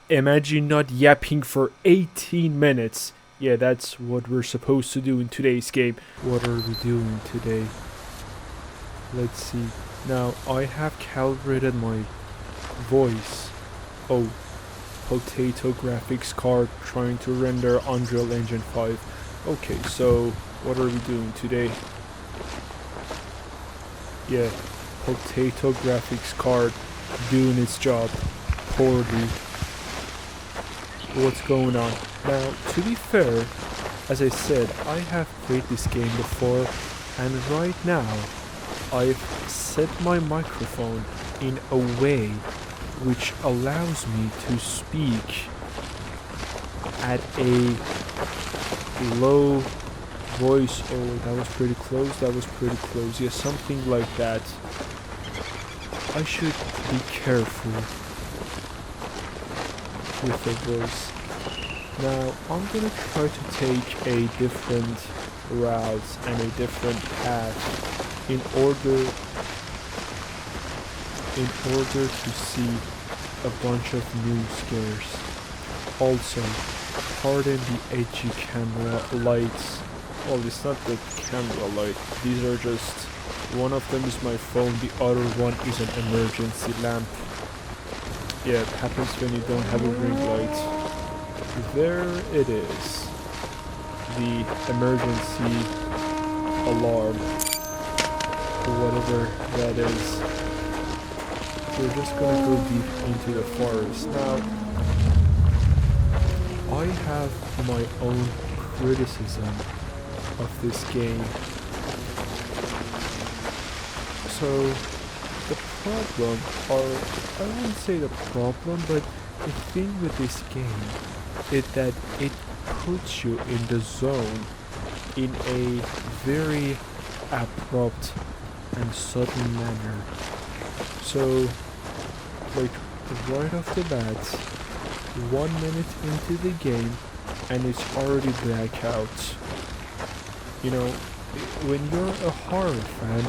Imagine not yapping for 18 minutes. Yeah, that's what we're supposed to do in today's game. What are we doing today? Let's see. Now, I have calibrated my voice. Oh, potato graphics card trying to render Unreal Engine 5. Okay, so what are we doing today? Yeah, potato graphics card doing its job poorly. What's going on? Now, to be fair, as I said, I have played this game before, and right now I've set my microphone in a way which allows me to speak at a low voice. Oh, that was pretty close. That was pretty close. Yeah, something like that. I should be careful with the voice. Now, I'm gonna try to take a different route and a different path in order to see a bunch of new scares. Also, pardon the edgy camera lights. Well, it's not the camera light. These are just, one of them is my phone, the other one is an emergency lamp. Yeah, it happens when you don't have a ring light. There it is. The emergency alarm. Whatever that is. We're just gonna go deep into the forest. Now, I have my own criticism of this game. So, the problem, or I wouldn't say the problem, but the thing with this game is that it puts you in the zone in a very abrupt and sudden manner. So, like, right off the bat, 1 minute into the game, and it's already blackout. You know, when you're a horror fan,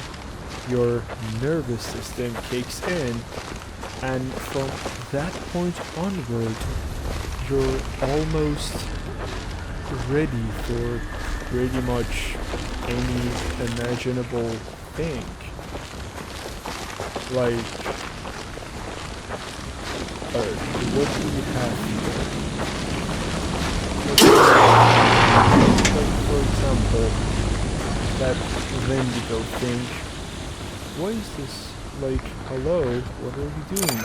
your nervous system kicks in, and from that point onward, you're almost ready for pretty much any imaginable thing. Like, what do we have here? Like, for example, that Wendigo thing. Why is this? Like, hello, what are we doing?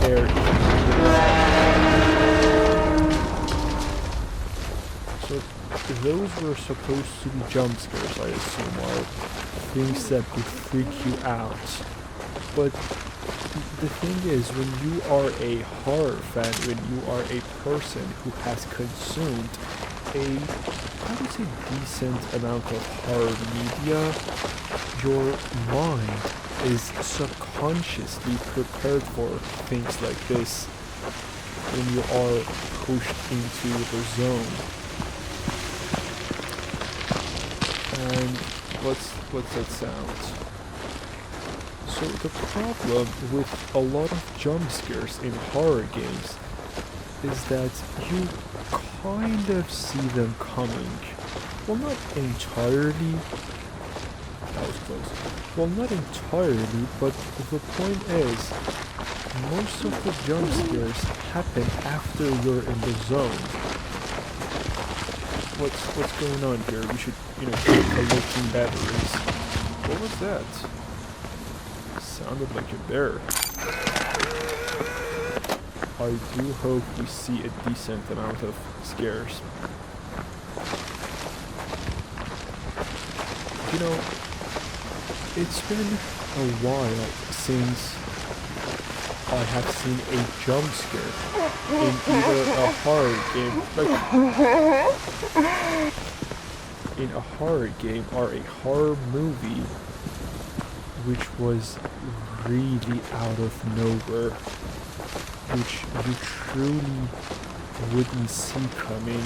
There. So, those were supposed to be jump scares, I assume, or things that would freak you out. But the thing is, when you are a horror fan, when you are a person who has consumed a, I would say, decent amount of horror media, your mind is subconsciously prepared for things like this when you are pushed into the zone. And what's that sound? So the problem with a lot of jump scares in horror games is that you kind of see them coming. Well, not entirely. That was close. Well, not entirely, but the point is, most of the jump scares happen after you're in the zone. What's going on here? We should, keep collecting batteries. What was that? Sounded like a bear. I do hope we see a decent amount of scares. It's been a while since I have seen a jump scare in either a horror game, in a horror game or a horror movie, which was really out of nowhere, which you truly wouldn't see coming.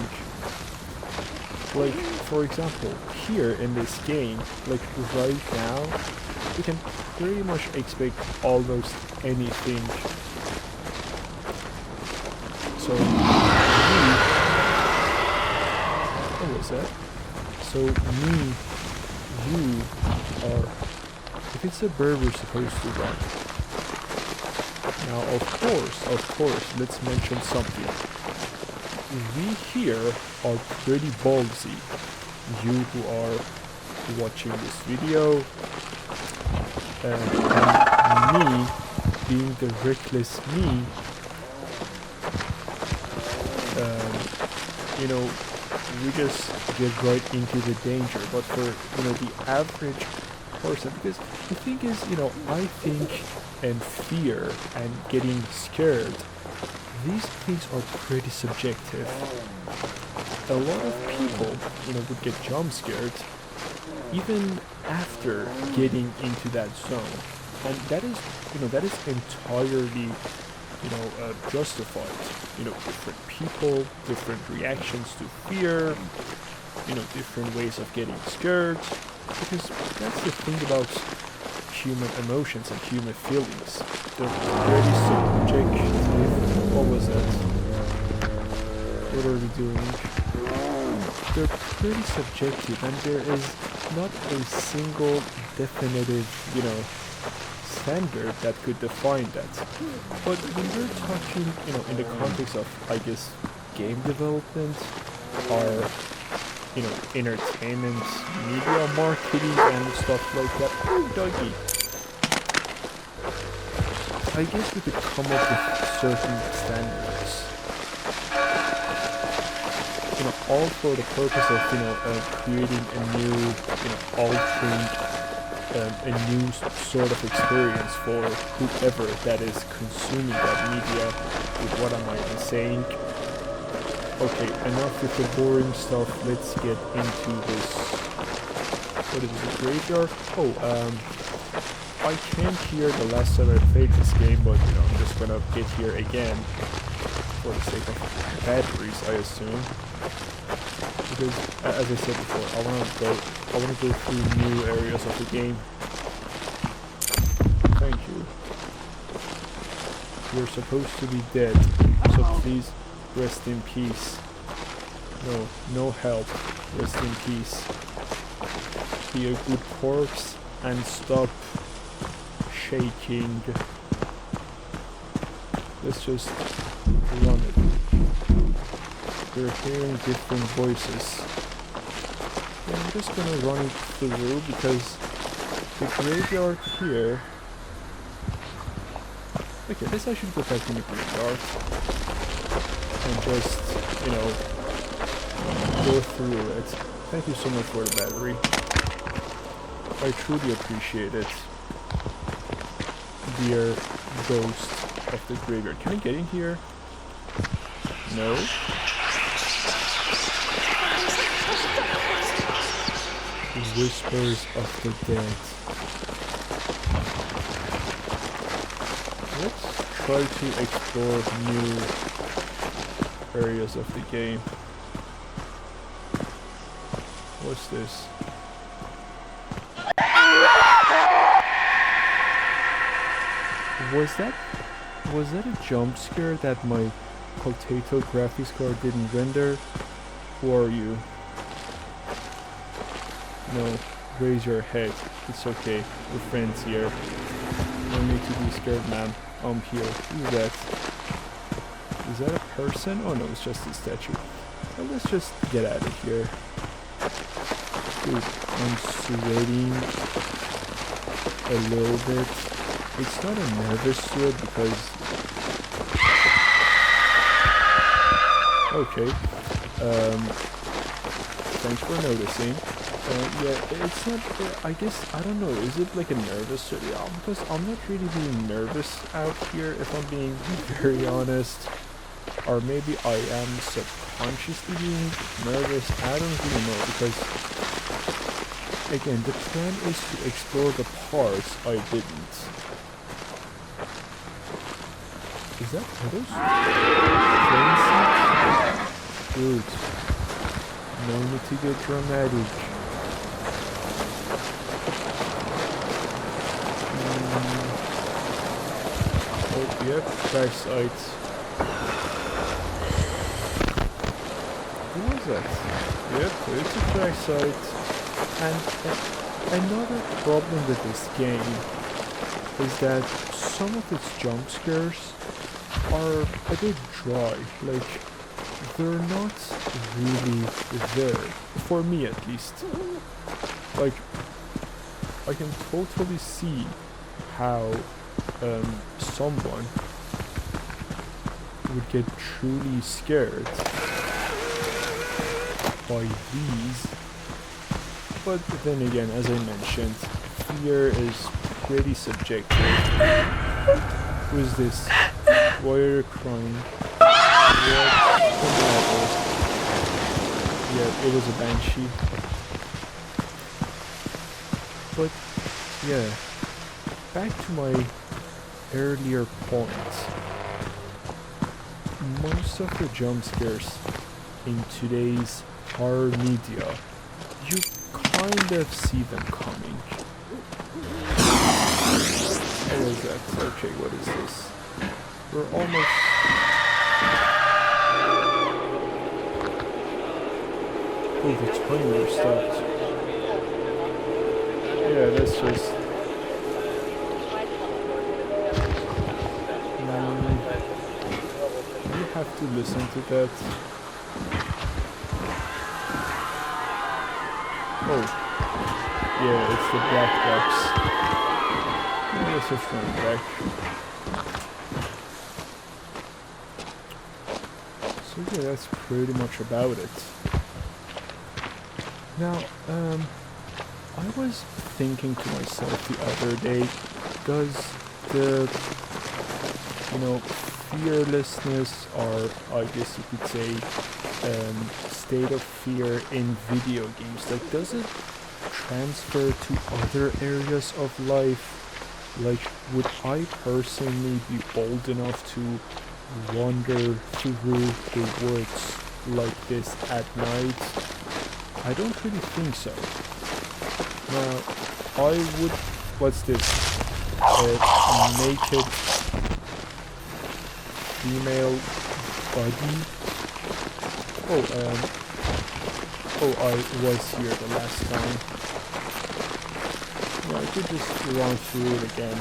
Like, for example, here in this game, like right now, you can pretty much expect almost anything So what was that? So you are, if it's a bird, we're supposed to run. Now, of course, let's mention something. We here are pretty ballsy. You who are watching this video, and me being the reckless me, you know, we just get right into the danger. But for, you know, the average person, because the thing is, you know, I think and fear and getting scared, these things are pretty subjective. A lot of people, you know, would get jump scared even after getting into that zone, and that is, you know, that is entirely, you know, justified. You know, different people, different reactions to fear, you know, different ways of getting scared, because that's the thing about human emotions and human feelings. They're very subjective. What was that? What are we doing? They're pretty subjective, and there is not a single definitive, you know, standard that could define that. But when we're talking, you know, in the context of, I guess, game development, or, you know, entertainment, media marketing and stuff like that, oh, doggy. I guess we could come up with certain standards. You know, all for the purpose of, you know, creating a new, you know, altering a new sort of experience for whoever that is consuming that media. With what am I saying? Okay, enough with the boring stuff. Let's get into this. What is it, a graveyard? Oh, I came here the last time I played this game, but, you know, I'm just gonna get here again for the sake of batteries, I assume. Because, as I said before, I wanna go through new areas of the game. Thank you. You're supposed to be dead, so please rest in peace. No help. Rest in peace. Be a good corpse and stop shaking. Let's just run it. We're hearing different voices. Yeah, I'm just gonna run it through because the graveyard here. Okay, let's actually go back in the graveyard and just, you know, go through it. Thank you so much for the battery. I truly appreciate it. Dear ghost of the graveyard. Can I get in here? No? Whispers of the dead. Let's try to explore new areas of the game. What's this? Was that a jump scare that my potato graphics card didn't render? Who are you? No, raise your head. It's okay. We're friends here. No need to be scared, ma'am. I'm here. Who's that? Is that a person? Oh no, it's just a statue. Well, let's just get out of here. Dude, I'm sweating a little bit. It's not a nervous sweat because... Okay. Thanks for noticing. Yeah, it's not, I guess, I don't know, is it like a nervous sweat? Yeah, because I'm not really being nervous out here, if I'm being very honest. Or maybe I am subconsciously being nervous, I don't really know, because, again, the plan is to explore the parts I didn't. Is that petals? Good. No need to get dramatic. Oh, yep, crash sites. that? Yep, it's a crash site. And another problem with this game is that some of its jump scares are a bit dry. Like, they're not really there. For me at least. Like, I can totally see how someone would get truly scared by these. But then again, as I mentioned, fear is pretty subjective. Who is this? Why are you crying? What's the matter? Yeah, it was a banshee. But yeah, back to my earlier point. Most of the jump scares in today's horror media, you kind of see them coming. What is that? Okay, what is this? We're almost... Oh, the timer stopped. Yeah, that's just... You have to listen to that. Oh. Yeah, it's the black box. Let's just run back. So yeah, that's pretty much about it. Now, I was thinking to myself the other day, does the, fearlessness, or I guess you could say, state of fear in video games, like, does it transfer to other areas of life? Like, would I personally be bold enough to wander through the woods like this at night? I don't really think so. Now, I would... What's this? A naked female body? Oh, I was here the last time. Yeah, I could just run through it again.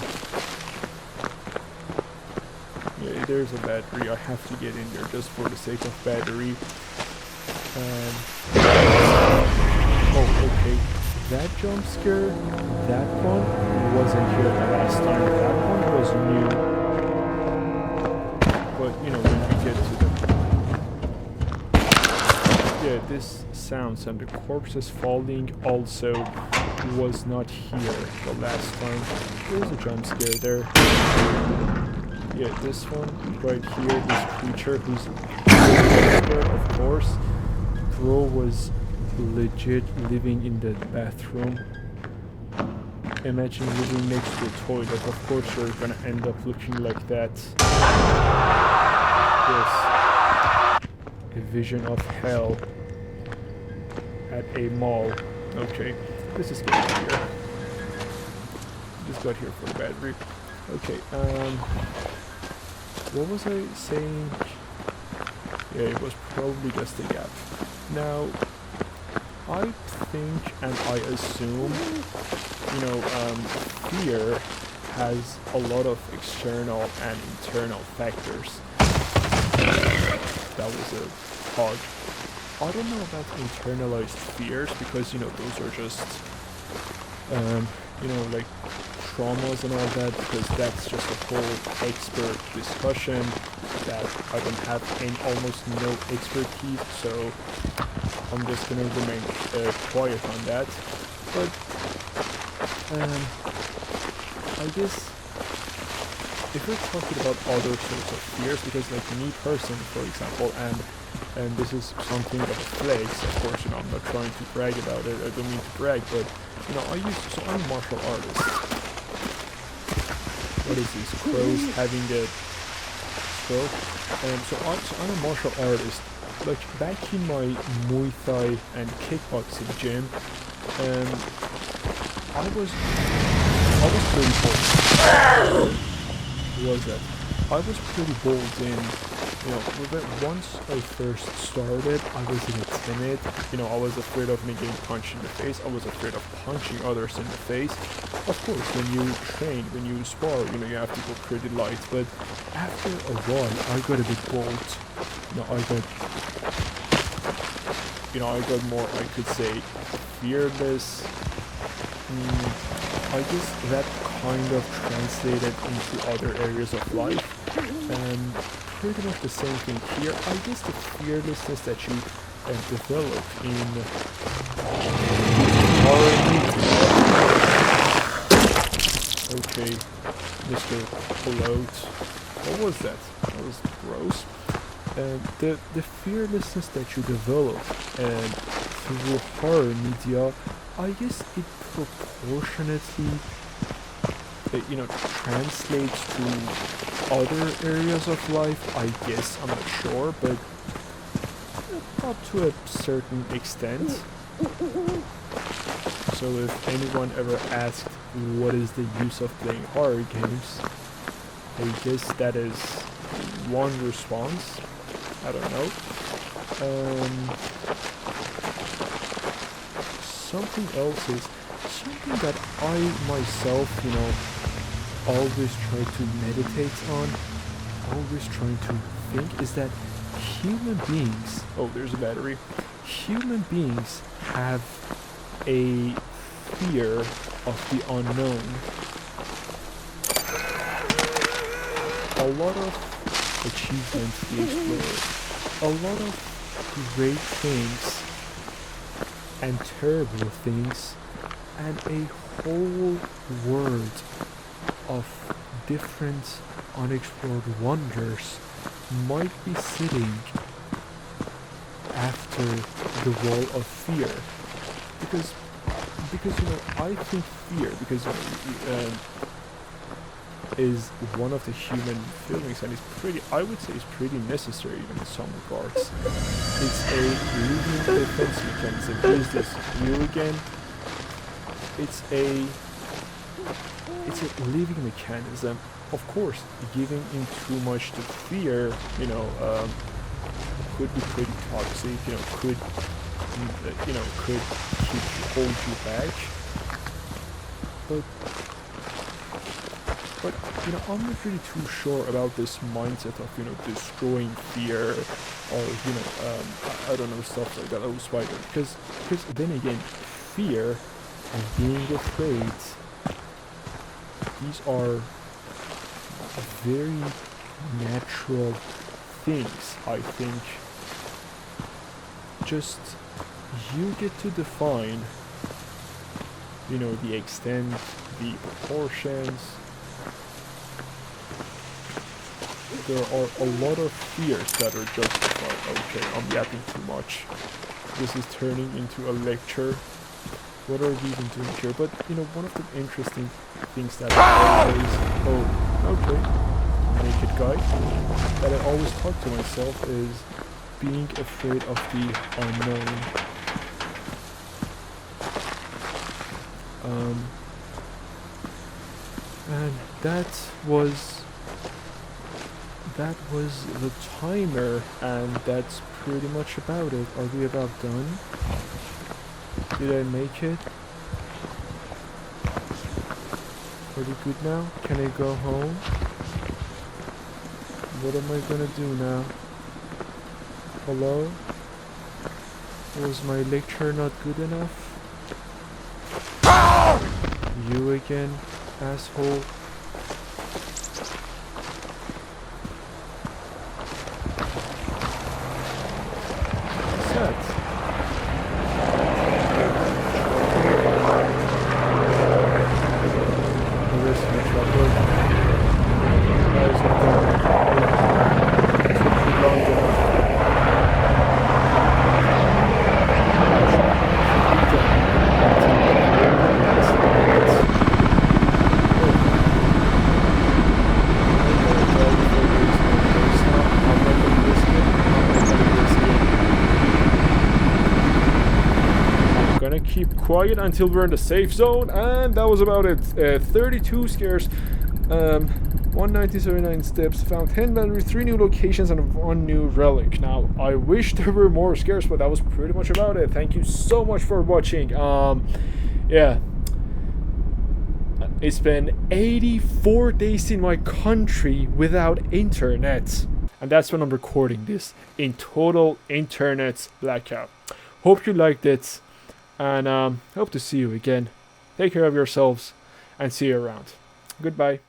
Yeah, there's a battery. I have to get in there just for the sake of battery. Oh, okay. That jump scare, that one wasn't here the last time. That one was new. But, when we get to the... Yeah, this sounds and the corpses falling also was not here the last time. There's a jump scare there. Yeah, this one right here, this creature who's there, of course. Bro was legit living in the bathroom. Imagine living next to a toilet. Of course you're gonna end up looking like that. Yes. A vision of hell at a mall. Okay, this is getting here. Just got here for the battery. Okay, what was I saying? Yeah, it was probably just a gap. Now, I think and I assume, fear has a lot of external and internal factors. That was a hug. I don't know about internalized fears because, those are just, like traumas and all that, because that's just a whole expert discussion that I don't have almost no expertise, so I'm just gonna remain quiet on that. But I guess if we're talking about other sorts of fears, because like me personally, for example, and this is something of a flex, of course, I'm not trying to brag about it, I don't mean to brag, but so I'm a martial artist. What is this? Crows having a stroke? So I'm a martial artist. Like back in my Muay Thai and kickboxing gym, I was pretty bored. What was that? I was pretty bold in, once I first started, I was a bit timid. I was afraid of getting punched in the face. I was afraid of punching others in the face. Of course, when you train, when you spar, you have to go pretty light. But after a while, I got a bit bold. I got more, I could say, fearless. I guess that kind of translated into other areas of life. And pretty much the same thing here. I guess the fearlessness that you develop in horror media. Okay, Mr. Float. What was that? That was gross. The fearlessness that you develop and through horror media, I guess it proportionately translates to other areas of life. I guess, I'm not sure, but up to a certain extent. So if anyone ever asked what is the use of playing horror games, I guess that is one response. I don't know. Something else is something that I myself, always try to meditate on, always trying to think, is that human beings, oh, there's a battery. Human beings have a fear of the unknown. A lot of achievements we explore, a lot of great things and terrible things, and a whole world of different unexplored wonders might be sitting after the wall of fear. Because I think fear, because is one of the human feelings, and I would say it's pretty necessary even in some regards. It's a living defense mechanism. Is this you again? It's a living mechanism. Of course, giving in too much to fear, could be pretty toxic, could hold you back. But I'm not really too sure about this mindset of, destroying fear or, I don't know, stuff like that. Oh, spider. Because then again, fear and being afraid, these are very natural things, I think. Just, you get to define, the extent, the proportions. There are a lot of fears that are justified. Okay, I'm yapping too much. This is turning into a lecture. What are we even doing here? But, one of the interesting things that I always... naked guy. That I always talk to myself is being afraid of the unknown. And that was the timer, and that's pretty much about it. Are we about done? Did I make it? Are we good now? Can I go home? What am I gonna do now? Hello? Was my lecture not good enough? You again, asshole. Set. Keep quiet until we're in the safe zone, and that was about it. 32 scares. 190.79 steps, found 10 batteries, 3 new locations, and 1 new relic. Now, I wish there were more scares, but that was pretty much about it. Thank you so much for watching. Yeah. It's been 84 days in my country without internet. And that's when I'm recording this, in total internet blackout. Hope you liked it, and hope to see you again. Take care of yourselves, and see you around. Goodbye.